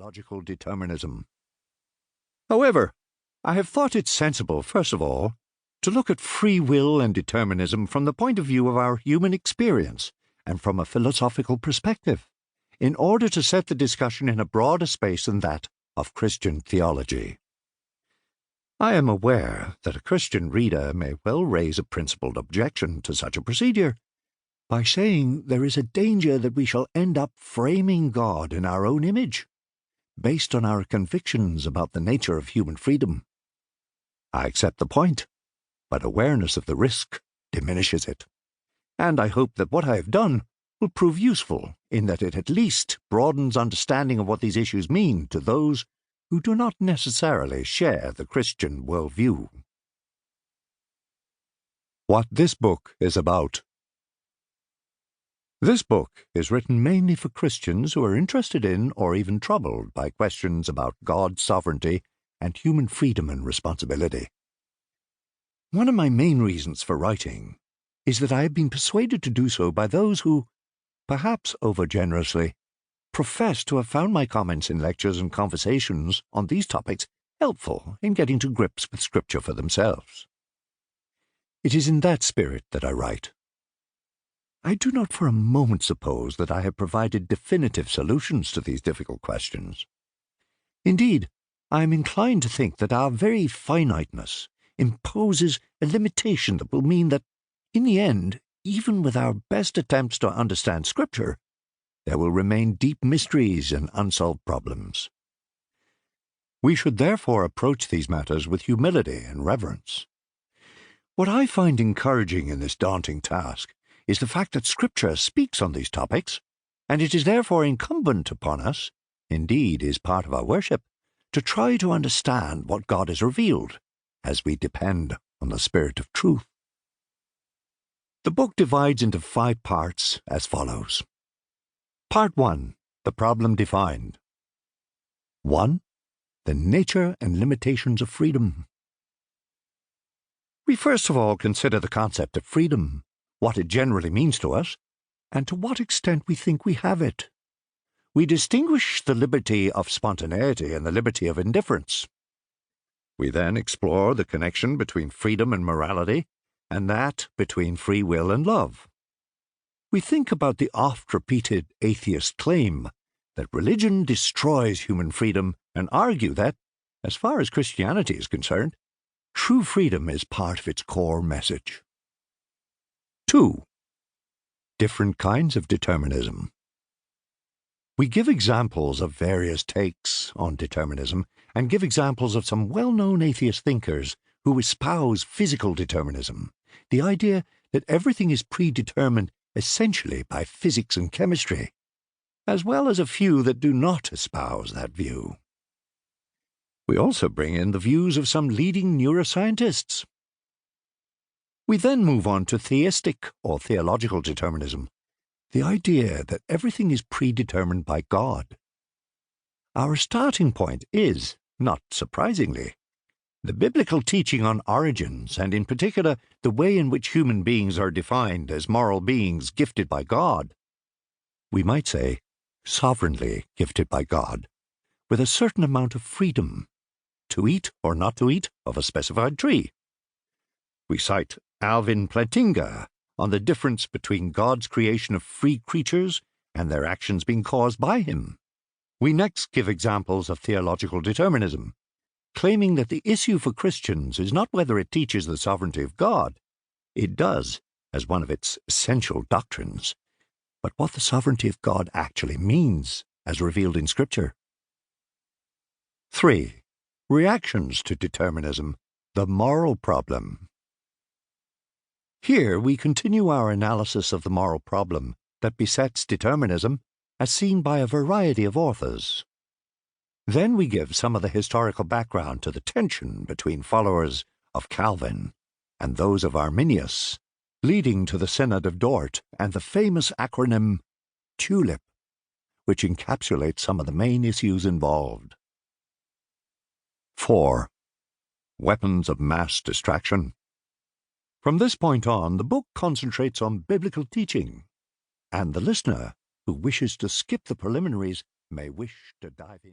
theological determinism. However, I have thought it sensible, first of all, to look at free will and determinism from the point of view of our human experience and from a philosophical perspective, in order to set the discussion in a broader space than that of Christian theology. I am aware that a Christian reader may well raise a principled objection to such a procedure by saying there is a danger that we shall end up framing God in our own image, based on our convictions about the nature of human freedom. I accept the point, but awareness of the risk diminishes it, and I hope that what I have done will prove useful in that it at least broadens understanding of what these issues mean to those who do not necessarily share the Christian worldview. What this book is about. This book is written mainly for Christians who are interested in or even troubled by questions about God's sovereignty and human freedom and responsibility. One of my main reasons for writing is that I have been persuaded to do so by those who, perhaps overgenerously, profess to have found my comments in lectures and conversations on these topics helpful in getting to grips with Scripture for themselves. It is in that spirit that I write. I do not for a moment suppose that I have provided definitive solutions to these difficult questions. Indeed, I am inclined to think that our very finiteness imposes a limitation that will mean that, in the end, even with our best attempts to understand Scripture, there will remain deep mysteries and unsolved problems. We should therefore approach these matters with humility and reverence. What I find encouraging in this daunting task is the fact that Scripture speaks on these topics, and it is therefore incumbent upon us, indeed is part of our worship, to try to understand what God has revealed, as we depend on the Spirit of truth. The book divides into 5 parts as follows. Part 1. The problem defined. 1. The nature and limitations of freedom. We first of all consider the concept of freedom, what it generally means to us, and to what extent we think we have it. We distinguish the liberty of spontaneity and the liberty of indifference. We then explore the connection between freedom and morality, and that between free will and love. We think about the oft-repeated atheist claim that religion destroys human freedom and argue that, as far as Christianity is concerned, true freedom is part of its core message. 2. Different kinds of determinism. We give examples of various takes on determinism and give examples of some well-known atheist thinkers who espouse physical determinism, the idea that everything is predetermined essentially by physics and chemistry, as well as a few that do not espouse that view. We also bring in the views of some leading neuroscientists. We then move on to theistic or theological determinism, the idea that everything is predetermined by God. Our starting point is, not surprisingly, the biblical teaching on origins, and in particular the way in which human beings are defined as moral beings gifted by God. We might say, sovereignly gifted by God, with a certain amount of freedom to eat or not to eat of a specified tree. We cite Alvin Plantinga on the difference between God's creation of free creatures and their actions being caused by him. We next give examples of theological determinism, claiming that the issue for Christians is not whether it teaches the sovereignty of God. It does, as one of its essential doctrines, but what the sovereignty of God actually means, as revealed in Scripture. 3. Reactions to determinism, the moral problem. Here we continue our analysis of the moral problem that besets determinism as seen by a variety of authors. Then we give some of the historical background to the tension between followers of Calvin and those of Arminius, leading to the Synod of Dort and the famous acronym TULIP, which encapsulates some of the main issues involved. 4. Weapons of mass distraction. From this point on, the book concentrates on biblical teaching, and the listener who wishes to skip the preliminaries may wish to dive in.